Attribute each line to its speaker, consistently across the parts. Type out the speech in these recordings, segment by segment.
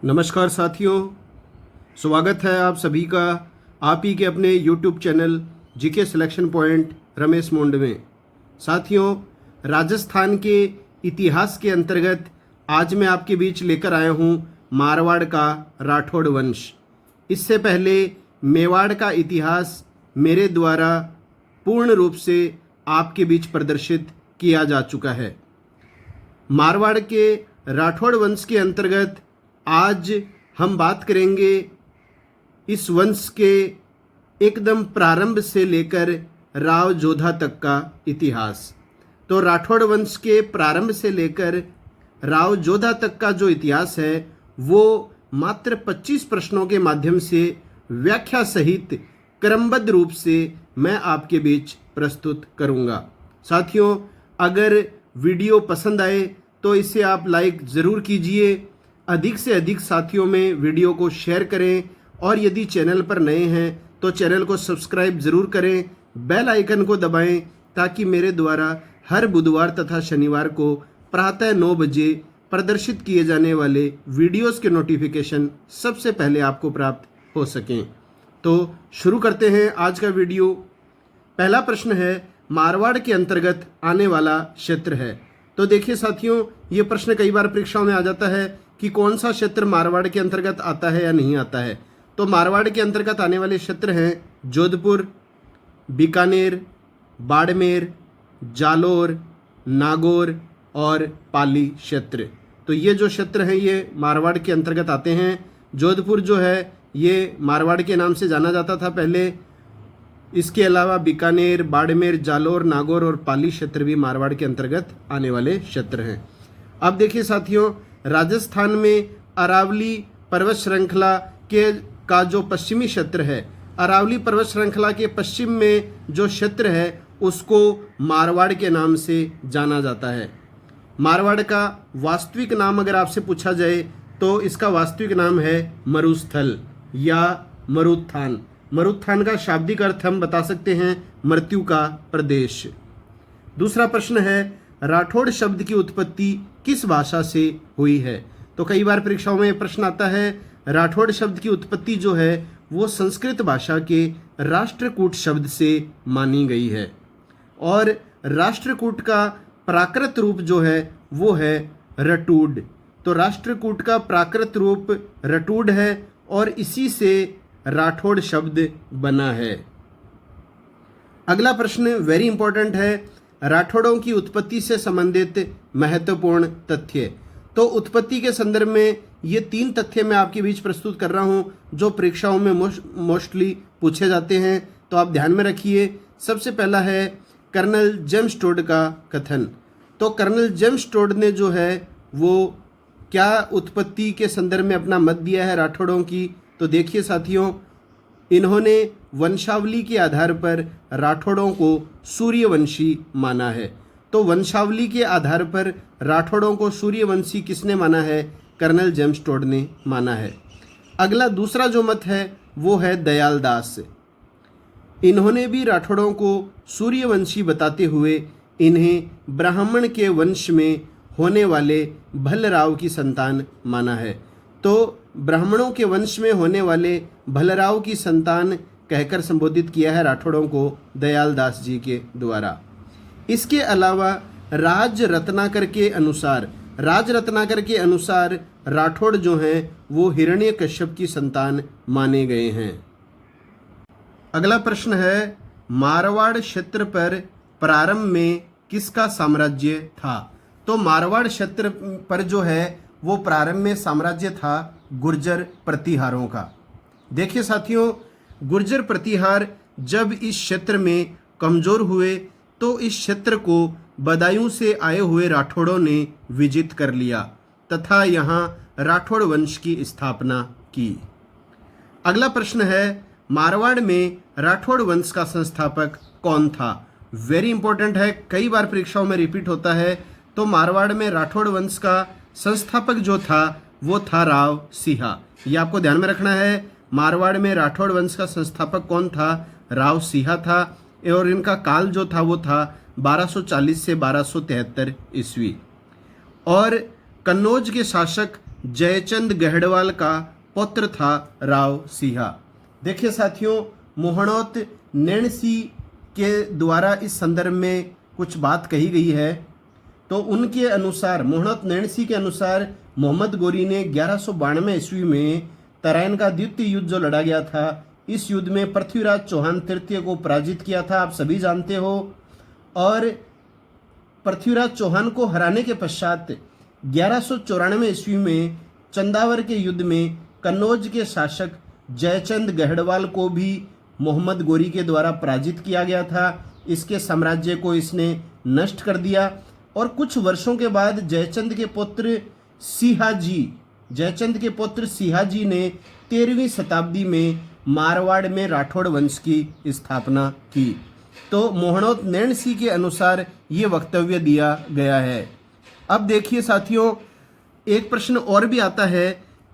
Speaker 1: नमस्कार साथियों, स्वागत है आप सभी का आप ही के अपने YouTube channel GK selection point Ramesh मोंड में। साथियों, राजस्थान के इतिहास के अंतर्गत आज मैं आपके बीच लेकर आया हूँ मारवाड़ का राठौड़ वंश। इससे पहले मेवाड़ का इतिहास मेरे द्वारा पूर्ण रूप से आपके बीच प्रदर्शित किया जा चुका है। मारवाड़ के राठौड़ वंश के अंतर्गत आज हम बात करेंगे इस वंश के एकदम प्रारंभ से लेकर राव जोधा तक का इतिहास। तो राठौड़ वंश के प्रारंभ से लेकर राव जोधा तक का जो इतिहास है वो मात्र 25 प्रश्नों के माध्यम से व्याख्या सहित क्रमबद्ध रूप से मैं आपके बीच प्रस्तुत करूंगा। साथियों, अगर वीडियो पसंद आए तो इसे आप लाइक ज़रूर कीजिए, अधिक से अधिक साथियों में वीडियो को शेयर करें और यदि चैनल पर नए हैं तो चैनल को सब्सक्राइब ज़रूर करें, बेल आइकन को दबाएं ताकि मेरे द्वारा हर बुधवार तथा शनिवार को प्रातः 9 बजे प्रदर्शित किए जाने वाले वीडियोस के नोटिफिकेशन सबसे पहले आपको प्राप्त हो सकें। तो शुरू करते हैं आज का वीडियो। पहला प्रश्न है, मारवाड़ के अंतर्गत आने वाला क्षेत्र है। तो देखिए साथियों, ये प्रश्न कई बार परीक्षाओं में आ जाता है कि कौन सा क्षेत्र मारवाड़ के अंतर्गत आता है या नहीं आता है। तो मारवाड़ के अंतर्गत आने वाले क्षेत्र हैं जोधपुर, बीकानेर, बाड़मेर, जालोर, नागौर और पाली क्षेत्र। तो ये जो क्षेत्र हैं ये मारवाड़ के अंतर्गत आते हैं। जोधपुर जो है ये मारवाड़ के नाम से जाना जाता था पहले। इसके अलावा बीकानेर, बाड़मेर, जालोर, नागौर और पाली क्षेत्र भी मारवाड़ के अंतर्गत आने वाले क्षेत्र हैं। अब देखिए साथियों, राजस्थान में अरावली पर्वत श्रृंखला का जो पश्चिमी क्षेत्र है, अरावली पर्वत श्रृंखला के पश्चिम में जो क्षेत्र है उसको मारवाड़ के नाम से जाना जाता है। मारवाड़ का वास्तविक नाम अगर आपसे पूछा जाए तो इसका वास्तविक नाम है मरुस्थल या मरुत्थान। मरुत्थान का शाब्दिक अर्थ हम बता सकते हैं मृत्यु का प्रदेश। दूसरा प्रश्न है, राठौड़ शब्द की उत्पत्ति किस भाषा से हुई है। तो कई बार परीक्षाओं में प्रश्न आता है, राठौड़ शब्द की उत्पत्ति जो है वो संस्कृत भाषा के राष्ट्रकूट शब्द से मानी गई है और राष्ट्रकूट का प्राकृत रूप जो है वो है रटूड। तो राष्ट्रकूट का प्राकृत रूप रटूड है और इसी से राठौड़ शब्द बना है। अगला प्रश्न वेरी इंपॉर्टेंट है, राठौड़ों की उत्पत्ति से संबंधित महत्वपूर्ण तथ्य। तो उत्पत्ति के संदर्भ में ये 3 तथ्य मैं आपके बीच प्रस्तुत कर रहा हूँ जो परीक्षाओं में मोस्टली पूछे जाते हैं, तो आप ध्यान में रखिए। सबसे पहला है कर्नल जेम्स टोड का कथन। तो कर्नल जेम्स टोड ने जो है वो क्या उत्पत्ति के संदर्भ में अपना मत दिया है राठौड़ों की। तो देखिए साथियों, इन्होंने वंशावली के आधार पर राठौड़ों को सूर्यवंशी माना है। तो वंशावली के आधार पर राठौड़ों को सूर्यवंशी किसने माना है? कर्नल जेम्स टोड ने माना है। अगला दूसरा जो मत है वो है दयाल दास। इन्होंने भी राठौड़ों को सूर्यवंशी बताते हुए इन्हें ब्राह्मण के वंश में होने वाले भल्लराव की संतान माना है। तो ब्राह्मणों के वंश में होने वाले भल्लराव की संतान कहकर संबोधित किया है राठौड़ों को दयाल दास जी के द्वारा। इसके अलावा राज रत्नाकर के अनुसार राठौड़ जो हैं वो हिरण्यकश्यप की संतान माने गए हैं। अगला प्रश्न है, मारवाड़ क्षेत्र पर प्रारंभ में किसका साम्राज्य था। तो मारवाड़ क्षेत्र पर जो है वो प्रारंभ में साम्राज्य था गुर्जर प्रतिहारों का। देखिए साथियों, गुर्जर प्रतिहार जब इस क्षेत्र में कमजोर हुए तो इस क्षेत्र को बदायूं से आए हुए राठौड़ों ने विजित कर लिया तथा यहाँ राठौड़ वंश की स्थापना की। अगला प्रश्न है, मारवाड़ में राठौड़ वंश का संस्थापक कौन था। वेरी इंपॉर्टेंट है, कई बार परीक्षाओं में रिपीट होता है। तो मारवाड़ में राठौड़ वंश का संस्थापक जो था वो था राव सिहा। ये आपको ध्यान में रखना है, मारवाड़ में राठौड़ वंश का संस्थापक कौन था? राव सिहा था और इनका काल जो था वो था 1240 से 1273 ईस्वी। और कन्नौज के शासक जयचंद गहड़वाल का पुत्र था राव सिंहा। देखिए साथियों, मोहनोत नैणसी के द्वारा इस संदर्भ में कुछ बात कही गई है। तो उनके अनुसार, मोहनोत नैणसी के अनुसार, मोहम्मद गोरी ने 1192 ईस्वी में तराइन का द्वितीय युद्ध जो लड़ा गया था, इस युद्ध में पृथ्वीराज चौहान तृतीय को पराजित किया था, आप सभी जानते हो। और पृथ्वीराज चौहान को हराने के पश्चात 1194 ईस्वी में चंदावर के युद्ध में कन्नौज के शासक जयचंद गहड़वाल को भी मोहम्मद गोरी के द्वारा पराजित किया गया था। इसके साम्राज्य को इसने नष्ट कर दिया। और कुछ वर्षों के बाद जयचंद के पुत्र सिंहाजी ने 13वीं शताब्दी में मारवाड़ में राठौड़ वंश की स्थापना की। तो मोहनोत नैणसी के अनुसार ये वक्तव्य दिया गया है। अब देखिए साथियों, एक प्रश्न और भी आता है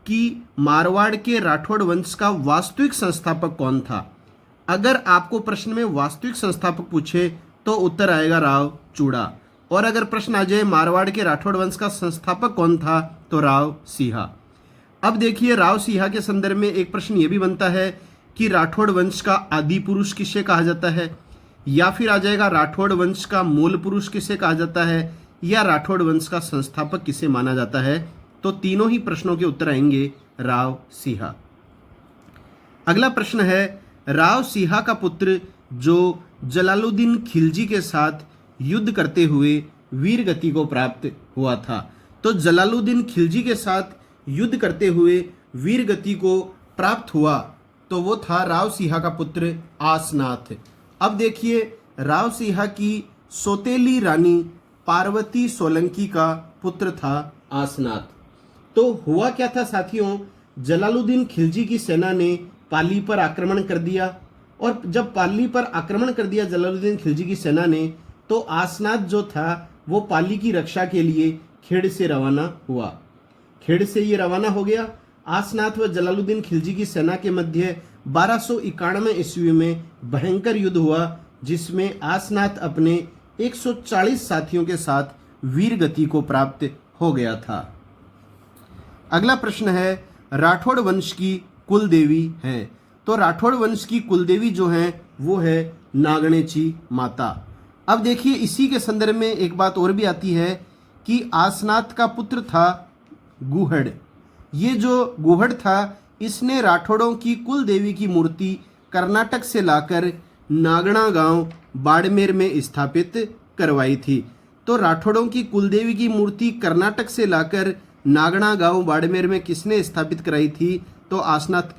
Speaker 1: कि मारवाड़ के राठौड़ वंश का वास्तविक संस्थापक कौन था। अगर आपको प्रश्न में वास्तविक संस्थापक पूछे तो उत्तर आएगा राव चूड़ा। और अगर प्रश्न आ जाए मारवाड़ के राठौड़ वंश का संस्थापक कौन था तो राव सिंहा। अब देखिए, राव सिंहा के संदर्भ में एक प्रश्न ये भी बनता है कि राठौड़ वंश का आदि पुरुष किसे कहा जाता है, या फिर आ जाएगा राठौड़ वंश का मूल पुरुष किसे कहा जाता है, या राठौड़ वंश का संस्थापक किसे माना जाता है। तो तीनों ही प्रश्नों के उत्तर आएंगे राव सिंहा। अगला प्रश्न है, राव सिंहा का पुत्र जो जलालुद्दीन खिलजी के साथ युद्ध करते हुए वीर गति को प्राप्त हुआ था। तो जलालुद्दीन खिलजी के साथ युद्ध करते हुए वीर गति को प्राप्त हुआ तो वो था राव सिंहा का पुत्र आसनाथ। अब देखिए, राव सिंहा की सौतेली रानी पार्वती सोलंकी का पुत्र था आसनाथ। तो हुआ क्या था साथियों, जलालुद्दीन खिलजी की सेना ने पाली पर आक्रमण कर दिया। और जब पाली पर आक्रमण कर दिया जलालुद्दीन खिलजी की सेना ने, तो आसनाथ जो था वो पाली की रक्षा के लिए खेड़ से रवाना हुआ। खेड़ से ये रवाना हो गया। आसनाथ व जलालुद्दीन खिलजी की सेना के मध्य 1291 ईस्वी में भयंकर युद्ध हुआ, जिसमें आसनाथ अपने 140 साथियों के साथ वीर गति को प्राप्त हो गया था। अगला प्रश्न है, राठौड़ वंश की कुल देवी है। तो राठौड़ वंश की कुल देवी जो है वो है नागणेची माता। अब देखिए, इसी के संदर्भ में एक बात और भी आती है कि आसनाथ का पुत्र था गुहड़। ये जो गुहड़ था, इसने राठौड़ों की कुल देवी की मूर्ति कर्नाटक से लाकर नागणा गांव बाड़मेर में स्थापित करवाई थी। तो राठौड़ों की कुल देवी की मूर्ति कर्नाटक से लाकर नागणा गांव बाड़मेर में किसने स्थापित कराई थी? तो आसनाथ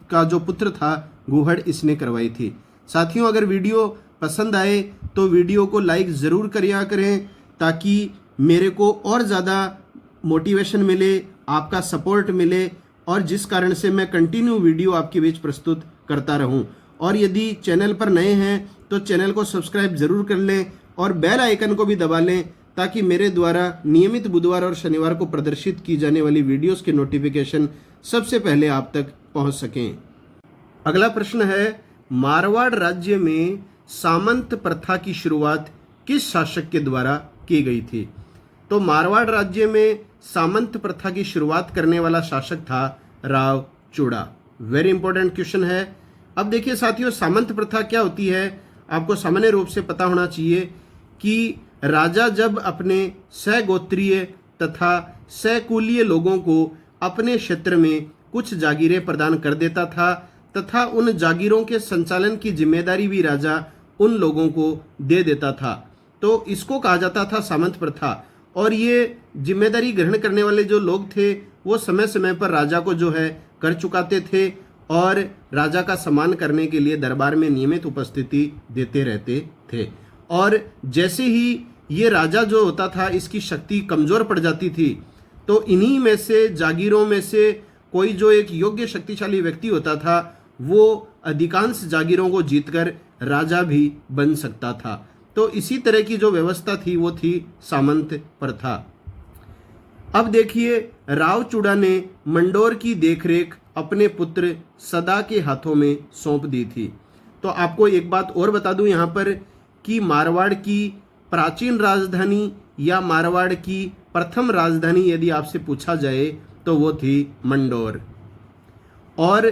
Speaker 1: का जो पुत्र था गुहड़, इसने करवाई थी। साथियों, अगर वीडियो पसंद आए तो वीडियो को लाइक ज़रूर करिया करें, ताकि मेरे को और ज़्यादा मोटिवेशन मिले, आपका सपोर्ट मिले, और जिस कारण से मैं कंटिन्यू वीडियो आपके बीच प्रस्तुत करता रहूं। और यदि चैनल पर नए हैं तो चैनल को सब्सक्राइब ज़रूर कर लें और बेल आइकन को भी दबा लें, ताकि मेरे द्वारा नियमित बुधवार और शनिवार को प्रदर्शित की जाने वाली वीडियोस के नोटिफिकेशन सबसे पहले आप तक पहुंच सकें। अगला प्रश्न है, मारवाड़ राज्य में सामंत प्रथा की शुरुआत किस शासक के द्वारा की गई थी? तो मारवाड़ राज्य में सामंत प्रथा की शुरुआत करने वाला शासक था राव चूड़ा। वेरी इंपॉर्टेंट क्वेश्चन है। अब देखिए साथियों, सामंत प्रथा क्या होती है, आपको सामान्य रूप से पता होना चाहिए कि राजा जब अपने सहगोत्रीय तथा सहकुलीय लोगों को अपने क्षेत्र में कुछ जागीरें प्रदान कर देता था, तथा उन जागीरों के संचालन की जिम्मेदारी भी राजा उन लोगों को दे देता था, तो इसको कहा जाता था सामंत प्रथा। और ये जिम्मेदारी ग्रहण करने वाले जो लोग थे वो समय समय पर राजा को जो है कर चुकाते थे, और राजा का सम्मान करने के लिए दरबार में नियमित उपस्थिति देते रहते थे। और जैसे ही ये राजा जो होता था, इसकी शक्ति कमज़ोर पड़ जाती थी, तो इन्हीं में से, जागीरों में से कोई जो एक योग्य शक्तिशाली व्यक्ति होता था, वो अधिकांश जागीरों को जीतकर राजा भी बन सकता था। तो इसी तरह की जो व्यवस्था थी वो थी सामंत प्रथा। अब देखिए, राव चूड़ा ने मंडोर की देखरेख अपने पुत्र सदा के हाथों में सौंप दी थी। तो आपको एक बात और बता दूं यहाँ पर कि मारवाड़ की प्राचीन राजधानी या मारवाड़ की प्रथम राजधानी यदि आपसे पूछा जाए तो वो थी मंडोर। और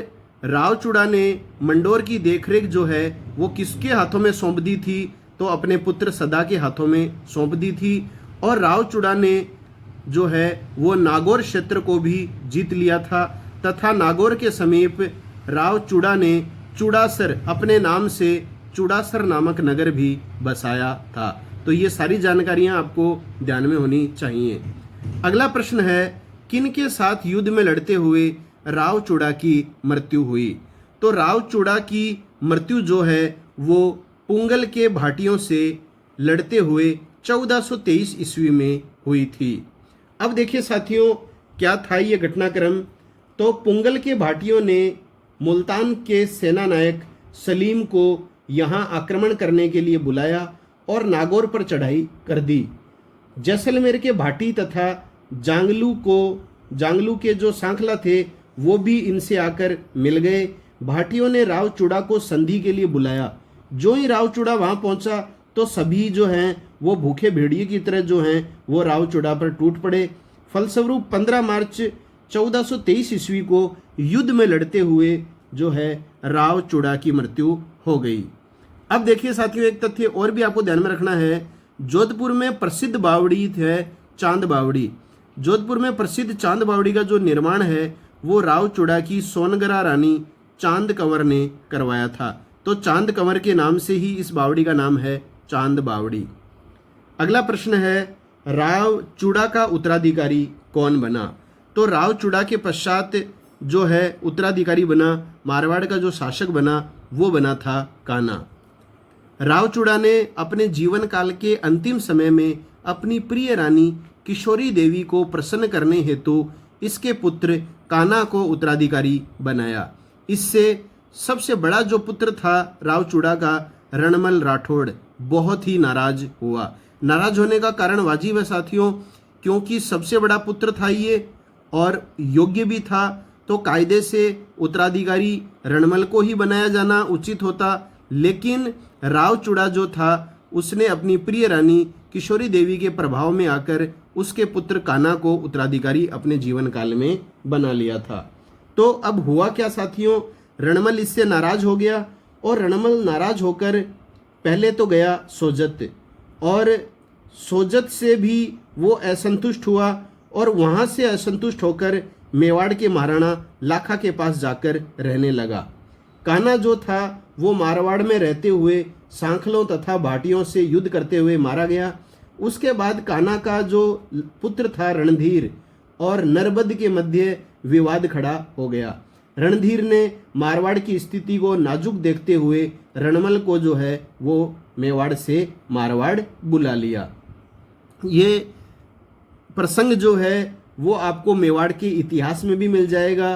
Speaker 1: राव चूड़ा ने मंडोर की देखरेख जो है वो किसके हाथों में सौंप दी थी, तो अपने पुत्र सदा के हाथों में सौंप दी थी। और राव चूड़ा ने जो है वो नागौर क्षेत्र को भी जीत लिया था तथा नागौर के समीप राव चूड़ा ने चूड़ासर अपने नाम से चूड़ासर नामक नगर भी बसाया था। तो ये सारी जानकारियां आपको ध्यान में होनी चाहिए। अगला प्रश्न है, किन के साथ युद्ध में लड़ते हुए राव चूड़ा की मृत्यु हुई? तो राव चूड़ा की मृत्यु जो है वो पुंगल के भाटियों से लड़ते हुए 1423 ईस्वी में हुई थी। अब देखिए साथियों, क्या था ये घटनाक्रम। तो पुंगल के भाटियों ने मुल्तान के सेना नायक सलीम को यहाँ आक्रमण करने के लिए बुलाया और नागौर पर चढ़ाई कर दी। जैसलमेर के भाटी तथा जांगलू के जो सांखला थे वो भी इनसे आकर मिल गए। भाटियों ने राव चूड़ा को संधि के लिए बुलाया। जो ही राव चूड़ा वहां पहुंचा तो सभी जो हैं वो भूखे भेड़िए की तरह जो हैं वो राव चूड़ा पर टूट पड़े। फलस्वरूप 15 मार्च 1423 ईस्वी को युद्ध में लड़ते हुए जो है राव चूड़ा की मृत्यु हो गई। अब देखिए साथियों, एक तथ्य और भी आपको ध्यान में रखना है। जोधपुर में प्रसिद्ध बावड़ी है चांद बावड़ी। जोधपुर में प्रसिद्ध चांद बावड़ी का जो निर्माण है वो राव चूड़ा की सोनगरा रानी चांद कंवर ने करवाया था। तो चांद कंवर के नाम से ही इस बावड़ी का नाम है चांद बावड़ी। अगला प्रश्न है, राव चूड़ा का उत्तराधिकारी कौन बना? तो राव चूड़ा के पश्चात जो है उत्तराधिकारी बना, मारवाड़ का जो शासक बना वो बना था कान्हा। राव चूड़ा ने अपने जीवन काल के अंतिम समय में अपनी प्रिय रानी किशोरी देवी को प्रसन्न करने हेतु इसके पुत्र कान्हा को उत्तराधिकारी बनाया। इससे सबसे बड़ा जो पुत्र था राव चूड़ा का, रणमल राठौड़, बहुत ही नाराज हुआ। नाराज होने का कारण वाजिब है साथियों, क्योंकि सबसे बड़ा पुत्र था ये और योग्य भी था, तो कायदे से उत्तराधिकारी रणमल को ही बनाया जाना उचित होता। लेकिन राव चूड़ा जो था उसने अपनी प्रिय रानी किशोरी देवी के प्रभाव में आकर उसके पुत्र कान्हा को उत्तराधिकारी अपने जीवन काल में बना लिया था। तो अब हुआ क्या साथियों, रणमल इससे नाराज हो गया और रणमल नाराज होकर पहले तो गया सोजत और सोजत से भी वो असंतुष्ट हुआ और वहाँ से असंतुष्ट होकर मेवाड़ के महाराणा लाखा के पास जाकर रहने लगा। कान्हा जो था वो मारवाड़ में रहते हुए सांखलों तथा भाटियों से युद्ध करते हुए मारा गया। उसके बाद कान्हा का जो पुत्र था रणधीर और नरबद के मध्य विवाद खड़ा हो गया। रणधीर ने मारवाड़ की स्थिति को नाजुक देखते हुए रणमल को जो है वो मेवाड़ से मारवाड़ बुला लिया। ये प्रसंग जो है वो आपको मेवाड़ के इतिहास में भी मिल जाएगा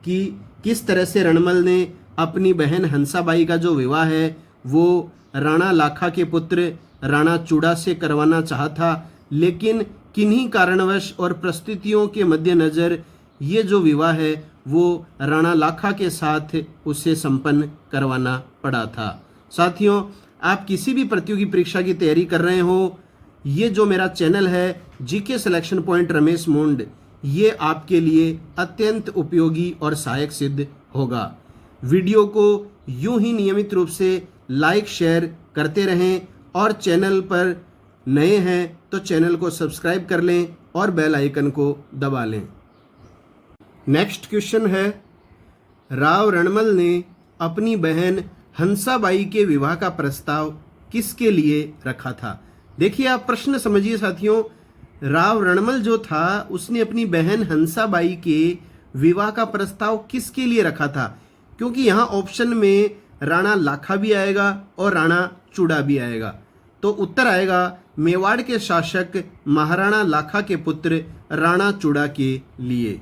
Speaker 1: कि किस तरह से रणमल ने अपनी बहन हंसाबाई का जो विवाह है वो राणा लाखा के पुत्र राणा चूड़ा से करवाना चाहा था, लेकिन किन्हीं कारणवश और परिस्थितियों के मद्देनजर ये जो विवाह है वो राणा लाखा के साथ उसे संपन्न करवाना पड़ा था। साथियों, आप किसी भी प्रतियोगी परीक्षा की तैयारी कर रहे हो, ये जो मेरा चैनल है जीके सिलेक्शन पॉइंट रमेश मोंड, ये आपके लिए अत्यंत उपयोगी और सहायक सिद्ध होगा। वीडियो को यूं ही नियमित रूप से लाइक शेयर करते रहें और चैनल पर नए हैं तो चैनल को सब्सक्राइब कर लें और बेल आइकन को दबा लें। नेक्स्ट क्वेश्चन है, राव रणमल ने अपनी बहन हंसाबाई के विवाह का प्रस्ताव किसके लिए रखा था? देखिए, आप प्रश्न समझिए साथियों। राव रणमल जो था उसने अपनी बहन हंसाबाई के विवाह का प्रस्ताव किसके लिए रखा था? क्योंकि यहाँ ऑप्शन में राणा लाखा भी आएगा और राणा चूड़ा भी आएगा, तो उत्तर आएगा मेवाड़ के शासक महाराणा लाखा के पुत्र राणा चूड़ा के लिए।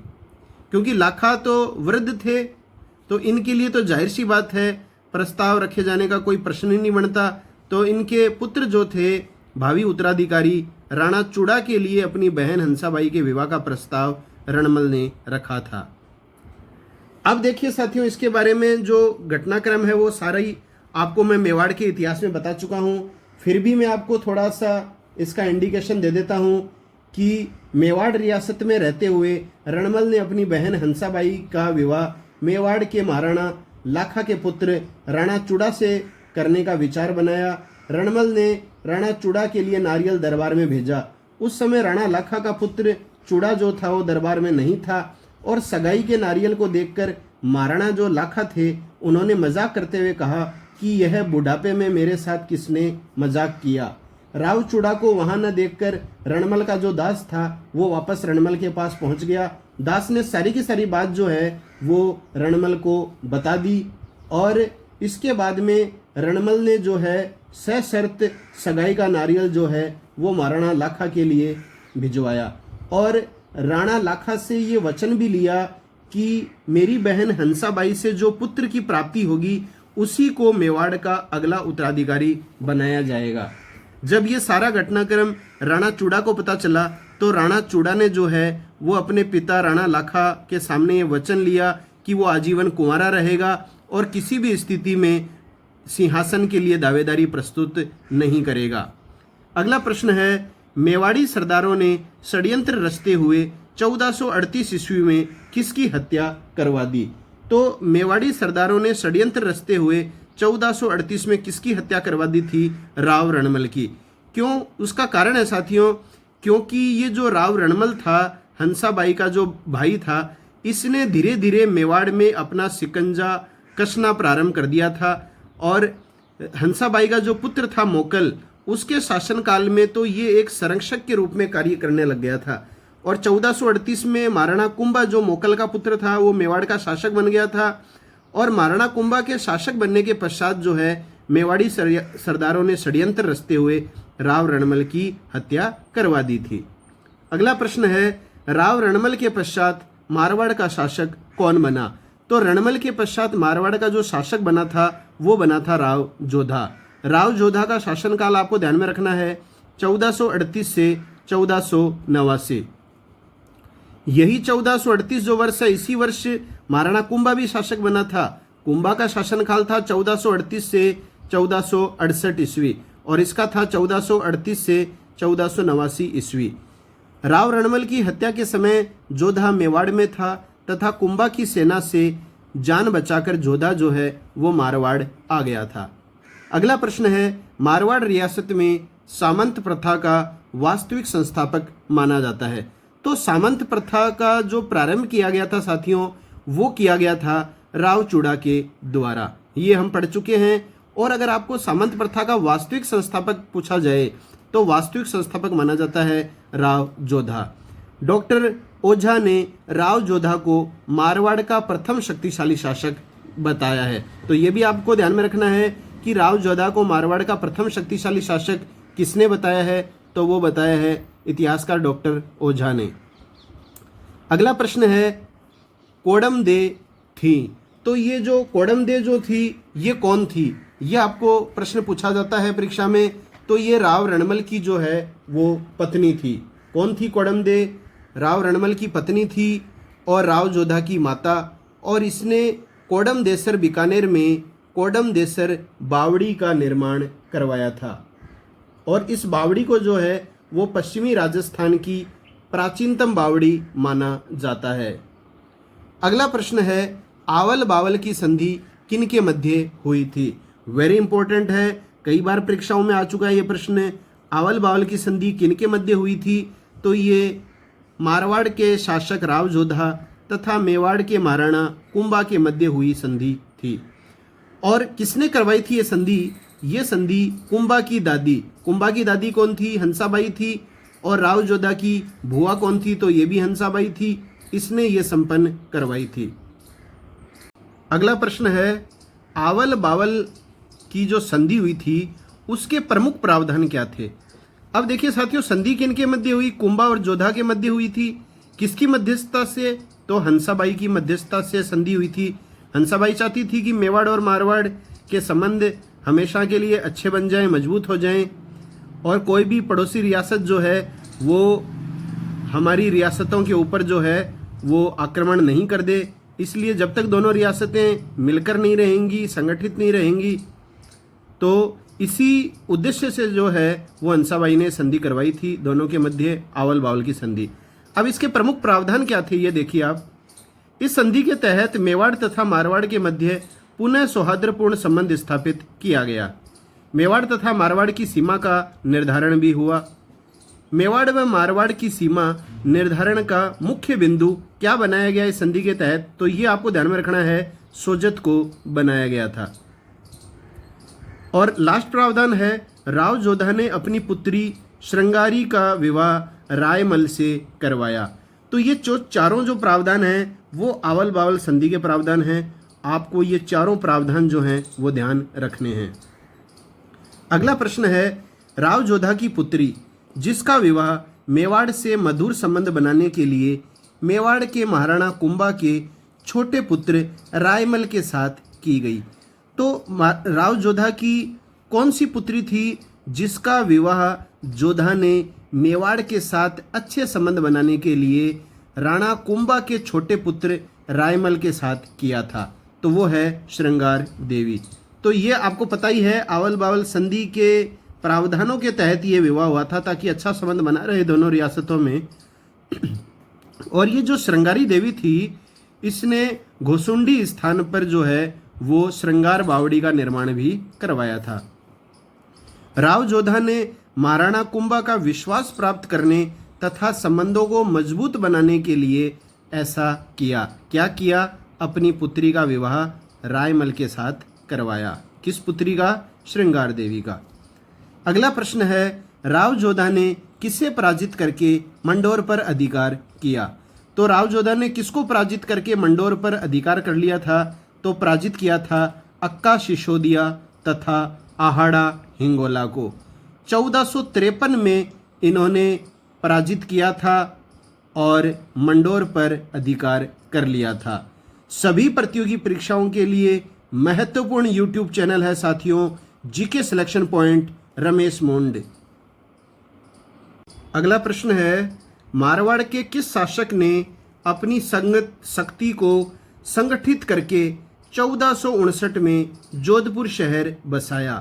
Speaker 1: क्योंकि लाखा तो वृद्ध थे, तो इनके लिए तो जाहिर सी बात है प्रस्ताव रखे जाने का कोई प्रश्न ही नहीं बनता। तो इनके पुत्र जो थे भावी उत्तराधिकारी राणा चूड़ा के लिए अपनी बहन हंसाबाई के विवाह का प्रस्ताव रणमल ने रखा था। अब देखिए साथियों, इसके बारे में जो घटनाक्रम है वो सारा ही आपको मैं मेवाड़ के इतिहास में बता चुका हूँ। फिर भी मैं आपको थोड़ा सा इसका इंडिकेशन दे देता हूँ कि मेवाड़ रियासत में रहते हुए रणमल ने अपनी बहन हंसाबाई का विवाह मेवाड़ के महाराणा लाखा के पुत्र राणा चूड़ा से करने का विचार बनाया। रणमल ने राणा चूड़ा के लिए नारियल दरबार में भेजा। उस समय राणा लाखा का पुत्र चूड़ा जो था वो दरबार में नहीं था और सगाई के नारियल को देखकर महाराणा जो लाखा थे उन्होंने मजाक करते हुए कहा कि यह बुढ़ापे में मेरे साथ किसने मजाक किया। राव चूड़ा को वहां न देखकर रणमल का जो दास था वो वापस रणमल के पास पहुंच गया। दास ने सारी की सारी बात जो है वो रणमल को बता दी और इसके बाद में रणमल ने जो है सशर्त सगाई का नारियल जो है वो महाराणा लाखा के लिए भिजवाया और राणा लाखा से ये वचन भी लिया कि मेरी बहन हंसाबाई से जो पुत्र की प्राप्ति होगी उसी को मेवाड़ का अगला उत्तराधिकारी बनाया जाएगा। जब ये सारा घटनाक्रम राणा चूड़ा को पता चला तो राणा चूड़ा ने जो है वो अपने पिता राणा लाखा के सामने ये वचन लिया कि वो आजीवन कुंवारा रहेगा और किसी भी स्थिति में सिंहासन के लिए दावेदारी प्रस्तुत नहीं करेगा। अगला प्रश्न है, मेवाड़ी सरदारों ने षड्यंत्र रचते हुए 1438 ईस्वी में किसकी हत्या करवा दी? तो मेवाड़ी सरदारों ने षड्यंत्र रचते हुए 1438 में किसकी हत्या करवा दी थी? राव रणमल की। क्यों? उसका कारण है साथियों, क्योंकि ये जो राव रणमल था, हंसाबाई का जो भाई था, इसने धीरे धीरे मेवाड़ में अपना शिकंजा कसना प्रारंभ कर दिया था और हंसाबाई का जो पुत्र था मोकल, उसके शासनकाल में तो ये एक संरक्षक के रूप में कार्य करने लग गया था और 1438 में महाराणा कुंभा जो मोकल का पुत्र था वो मेवाड़ का शासक बन गया था और महाराणा कुंभा के शासक बनने के पश्चात जो है मेवाड़ी सरदारों ने षड्यंत्र रचते हुए राव रणमल की हत्या करवा दी थी। अगला प्रश्न है, राव रणमल के पश्चात मारवाड़ का शासक कौन बना? तो रणमल के पश्चात मारवाड़ का जो शासक बना था वो बना था राव जोधा। राव जोधा का शासनकाल आपको ध्यान में रखना है 1438 से 1489। यही 1438 जो वर्ष है, इसी वर्ष महाराणा कुंभा भी शासक बना था। कुंभा का शासनकाल था 1438 से 1468 ईस्वी और इसका था 1438 से 1489 ईस्वी। राव रणमल की हत्या के समय जोधा मेवाड़ में था तथा कुंभा की सेना से जान बचाकर जोधा जो है वो मारवाड़ आ गया था। अगला प्रश्न है, मारवाड़ रियासत में सामंत प्रथा का वास्तविक संस्थापक माना जाता है। तो सामंत प्रथा का जो प्रारंभ किया गया था साथियों, वो किया गया था राव चूड़ा के द्वारा। ये हम पढ़ चुके हैं। और अगर आपको सामंत प्रथा का वास्तविक संस्थापक पूछा जाए तो वास्तविक संस्थापक माना जाता है राव जोधा। डॉक्टर ओझा ने राव जोधा को मारवाड़ का प्रथम शक्तिशाली शासक बताया है। तो ये भी आपको ध्यान में रखना है कि राव जोधा को मारवाड़ का प्रथम शक्तिशाली शासक किसने बताया है? तो वो बताया है इतिहासकार डॉक्टर ओझा ने। अगला प्रश्न है, कोडम दे थी। तो ये जो कोडम दे जो थी ये कौन थी? ये आपको प्रश्न पूछा जाता है परीक्षा में। तो ये राव रणमल की जो है वो पत्नी थी। कौन थी कोडम दे? राव रणमल की पत्नी थी और राव जोधा की माता। और इसने कोडम देसर बीकानेर में कोडम देसर बावड़ी का निर्माण करवाया था और इस बावड़ी को जो है वो पश्चिमी राजस्थान की प्राचीनतम बावड़ी माना जाता है। अगला प्रश्न है, आवल बावल की संधि किन के मध्य हुई थी? वेरी इंपॉर्टेंट है, कई बार परीक्षाओं में आ चुका है ये प्रश्न। आवल बावल की संधि किन के मध्य हुई थी? तो ये मारवाड़ के शासक राव जोधा तथा मेवाड़ के महाराणा कुंभा के मध्य हुई संधि थी। और किसने करवाई थी ये संधि? ये संधि कुंभा की दादी। कुंभा की दादी कौन थी? हंसाबाई थी। और राव जोधा की बुआ कौन थी? तो ये भी हंसाबाई थी। इसने ये संपन्न करवाई थी। अगला प्रश्न है, आवल बावल की जो संधि हुई थी उसके प्रमुख प्रावधान क्या थे? अब देखिए साथियों, संधि किन के मध्य हुई? कुंभा और जोधा के मध्य हुई थी। किसकी मध्यस्थता से? तो हंसाबाई की मध्यस्थता से संधि हुई थी। हंसाबाई चाहती थी कि मेवाड़ और मारवाड़ के संबंध हमेशा के लिए अच्छे बन जाएं, मजबूत हो जाएं और कोई भी पड़ोसी रियासत जो है वो हमारी रियासतों के ऊपर जो है वो आक्रमण नहीं कर दे। इसलिए जब तक दोनों रियासतें मिलकर नहीं रहेंगी, संगठित नहीं रहेंगी, तो इसी उद्देश्य से जो है वो हंसाबाई ने संधि करवाई थी, दोनों के मध्य आवल बावल की संधि। अब इसके प्रमुख प्रावधान क्या थे ये देखिए आप। इस संधि के तहत मेवाड़ तथा मारवाड़ के मध्य पुनः सौहार्दपूर्ण संबंध स्थापित किया गया। मेवाड़ तथा मारवाड़ की सीमा का निर्धारण भी हुआ। मेवाड़ व मारवाड़ की सीमा निर्धारण का मुख्य बिंदु क्या बनाया गया इस संधि के तहत, तो ये आपको ध्यान में रखना है, सोजत को बनाया गया था। और लास्ट प्रावधान है, राव जोधा ने अपनी पुत्री श्रृंगारी का विवाह रायमल से करवाया। तो ये जो चारों जो प्रावधान हैं वो आवल बावल संधि के प्रावधान हैं। आपको ये चारों प्रावधान जो हैं वो ध्यान रखने हैं। अगला प्रश्न है, राव जोधा की पुत्री जिसका विवाह मेवाड़ से मधुर संबंध बनाने के लिए मेवाड़ के महाराणा कुंभा के छोटे पुत्र रायमल के साथ की गई। तो राव जोधा की कौन सी पुत्री थी जिसका विवाह जोधा ने मेवाड़ के साथ अच्छे संबंध बनाने के लिए राणा कुंभा के छोटे पुत्र रायमल के साथ किया था? तो वो है श्रृंगार देवी। तो ये आपको पता ही है, आवल बावल संधि के प्रावधानों के तहत ये विवाह हुआ था ताकि अच्छा संबंध बना रहे दोनों रियासतों में। और ये जो श्रृंगारी देवी थी, इसने घोसुंडी स्थान पर जो है वो श्रृंगार बावड़ी का निर्माण भी करवाया था। राव जोधा ने महाराणा कुंभा का विश्वास प्राप्त करने तथा संबंधों को मजबूत बनाने के लिए ऐसा किया। क्या किया? अपनी पुत्री का विवाह रायमल के साथ करवाया। किस पुत्री का? श्रृंगार देवी का। अगला प्रश्न है, राव जोधा ने किसे पराजित करके मंडोर पर अधिकार किया? तो राव जोधा ने किसको पराजित करके मंडोर पर अधिकार कर लिया था? तो पराजित किया था अक्का सिसोदिया तथा आहाड़ा हिंगोला को। 1453 में इन्होंने पराजित किया था और मंडोर पर अधिकार कर लिया था। सभी प्रतियोगी परीक्षाओं के लिए महत्वपूर्ण यूट्यूब चैनल है साथियों, जीके सिलेक्शन पॉइंट रमेश मोंड। अगला प्रश्न है, मारवाड़ के किस शासक ने अपनी शक्ति को संगठित करके 1459 में जोधपुर शहर बसाया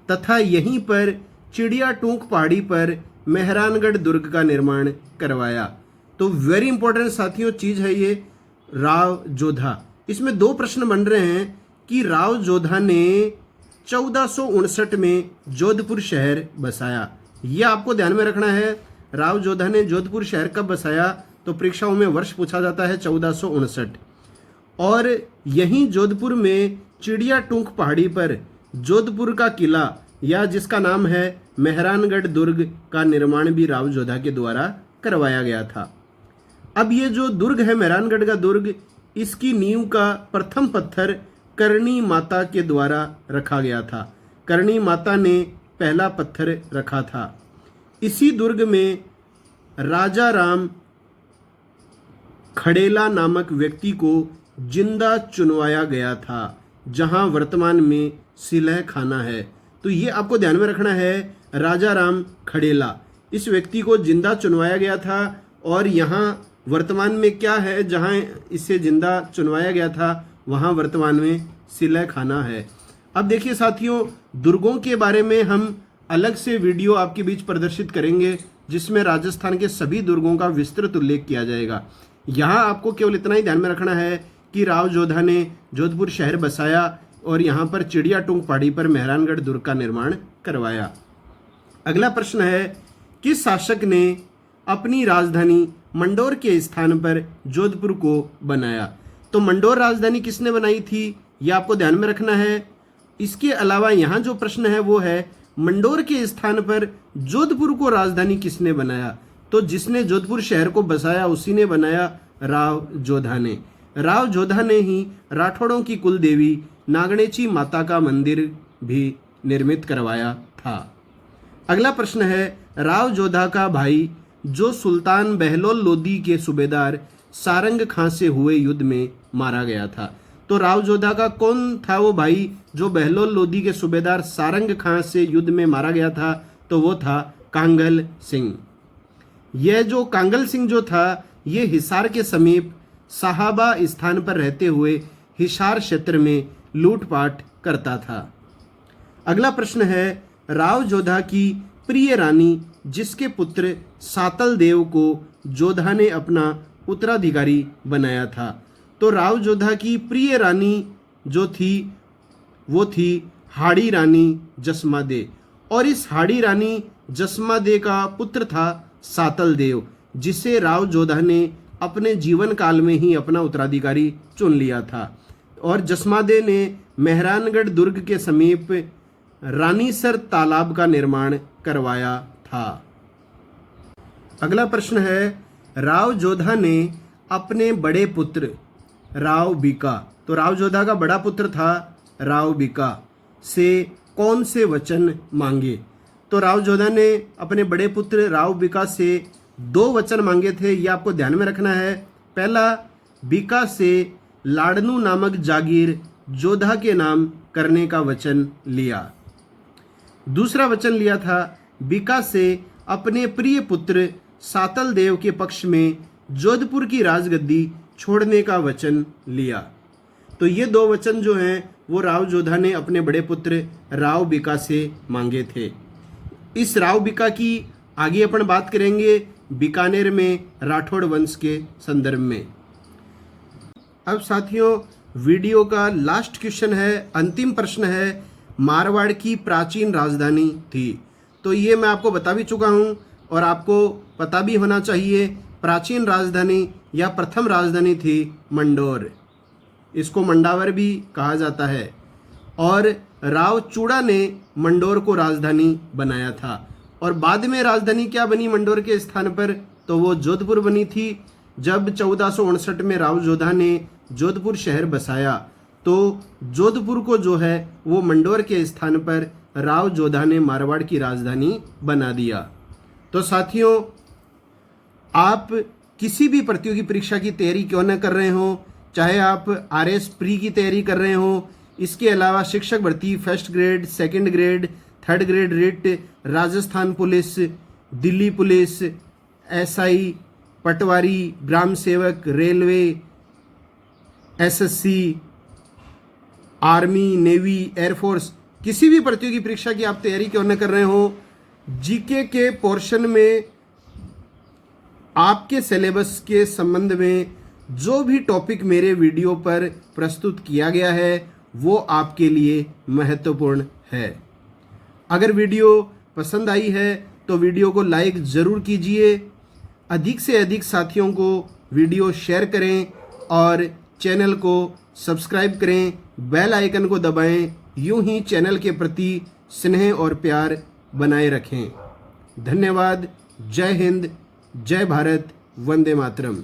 Speaker 1: तथा यहीं पर चिड़िया टूंक पहाड़ी पर मेहरानगढ़ दुर्ग का निर्माण करवाया? तो वेरी इंपॉर्टेंट साथियों चीज है ये, राव जोधा। इसमें दो प्रश्न बन रहे हैं कि राव जोधा ने 1459 में जोधपुर शहर बसाया। यह आपको ध्यान में रखना है। राव जोधा ने जोधपुर शहर कब बसाया? तो परीक्षाओं में वर्ष पूछा जाता है 1459। और यहीं जोधपुर में चिड़िया टूंक पहाड़ी पर जोधपुर का किला या जिसका नाम है मेहरानगढ़ दुर्ग का निर्माण भी राव जोधा के द्वारा करवाया गया था। अब ये जो दुर्ग है मेहरानगढ़ का दुर्ग, इसकी नींव का प्रथम पत्थर करणी माता के द्वारा रखा गया था। करणी माता ने पहला पत्थर रखा था। इसी दुर्ग में राजा राम खड़ेला नामक व्यक्ति को जिंदा चुनवाया गया था, जहां वर्तमान में सिलह खाना है। तो ये आपको ध्यान में रखना है, राजा राम खड़ेला, इस व्यक्ति को जिंदा चुनवाया गया था और यहाँ वर्तमान में क्या है, जहाँ इसे जिंदा चुनवाया गया था वहाँ वर्तमान में सिलह खाना है। अब देखिए साथियों, दुर्गों के बारे में हम अलग से वीडियो आपके बीच प्रदर्शित करेंगे जिसमें राजस्थान के सभी दुर्गों का विस्तृत उल्लेख किया जाएगा। यहाँ आपको केवल इतना ही ध्यान में रखना है कि राव जोधा ने जोधपुर शहर बसाया और यहाँ पर चिड़िया टूंक पहाड़ी पर मेहरानगढ़ दुर्ग का निर्माण करवाया। अगला प्रश्न है, किस शासक ने अपनी राजधानी मंडोर के स्थान पर जोधपुर को बनाया? तो मंडोर राजधानी किसने बनाई थी, यह आपको ध्यान में रखना है। इसके अलावा यहाँ जो प्रश्न है वो है, मंडोर के स्थान पर जोधपुर को राजधानी किसने बनाया? तो जिसने जोधपुर शहर को बसाया उसी ने बनाया, राव जोधा ने। राव जोधा ने ही राठौड़ों की कुल देवी नागणेची माता का मंदिर भी निर्मित करवाया था। अगला प्रश्न है, राव जोधा का भाई जो सुल्तान बहलोल लोदी के सूबेदार सारंग खां से हुए युद्ध में मारा गया था। तो राव जोधा का कौन था वो भाई जो बहलोल लोदी के सूबेदार सारंग खां से युद्ध में मारा गया था? तो वो था कांगल सिंह। यह जो कांगल सिंह जो था, ये हिसार के समीप साहबा स्थान पर रहते हुए हिसार क्षेत्र में लूटपाट करता था। अगला प्रश्न है, राव जोधा की प्रिय रानी जिसके पुत्र सातल देव को जोधा ने अपना उत्तराधिकारी बनाया था। तो राव जोधा की प्रिय रानी जो थी वो थी हाड़ी रानी जसमादे, और इस हाड़ी रानी जसमादे का पुत्र था सातल देव, जिसे राव जोधा ने अपने जीवन काल में ही अपना उत्तराधिकारी चुन लिया था। और जसमादे ने मेहरानगढ़ दुर्ग के समीप रानीसर तालाब का निर्माण करवाया था। अगला प्रश्न है, राव जोधा ने अपने बड़े पुत्र राव बीका, तो राव जोधा का बड़ा पुत्र था राव बीका, से कौन से वचन मांगे। तो राव जोधा ने अपने बड़े पुत्र राव बीका से 2 वचन मांगे थे, ये आपको ध्यान में रखना है। पहला, बीका से लाडनू नामक जागीर जोधा के नाम करने का वचन लिया। दूसरा वचन लिया था बीका से अपने प्रिय पुत्र सातल देव के पक्ष में जोधपुर की राजगद्दी छोड़ने का वचन लिया। तो ये 2 वचन जो हैं वो राव जोधा ने अपने बड़े पुत्र राव बीका से मांगे थे। इस राव बीका की आगे अपन बात करेंगे बीकानेर में राठौड़ वंश के संदर्भ में। अब साथियों, वीडियो का लास्ट क्वेश्चन है, अंतिम प्रश्न है, मारवाड़ की प्राचीन राजधानी थी। तो ये मैं आपको बता भी चुका हूँ और आपको पता भी होना चाहिए, प्राचीन राजधानी या प्रथम राजधानी थी मंडोर। इसको मंडावर भी कहा जाता है। और राव चूड़ा ने मंडोर को राजधानी बनाया था। और बाद में राजधानी क्या बनी मंडोर के स्थान पर, तो वो जोधपुर बनी थी। जब 1459 में राव जोधा ने जोधपुर शहर बसाया तो जोधपुर को जो है वो मंडोर के स्थान पर राव जोधा ने मारवाड़ की राजधानी बना दिया। तो साथियों, आप किसी भी प्रतियोगी परीक्षा की तैयारी क्यों न कर रहे हो, चाहे आप RS प्री की तैयारी कर रहे हो, इसके अलावा शिक्षक भर्ती first grade, second grade, third grade writ, Rajasthan police, Delhi police, SI, पटवारी, ग्राम सेवक, railway, SSC, army, navy, air force, किसी भी प्रतियोगी परीक्षा की आप तैयारी क्यों न कर रहे हो, जीके के पोर्शन में आपके सिलेबस के संबंध में जो भी टॉपिक मेरे वीडियो पर प्रस्तुत किया गया है वो आपके लिए महत्वपूर्ण है। अगर वीडियो पसंद आई है तो वीडियो को लाइक ज़रूर कीजिए, अधिक से अधिक साथियों को वीडियो शेयर करें और चैनल को सब्सक्राइब करें, बेल आइकन को दबाएं। यूं ही चैनल के प्रति स्नेह और प्यार बनाए रखें। धन्यवाद। जय हिंद, जय भारत, वंदे मातरम।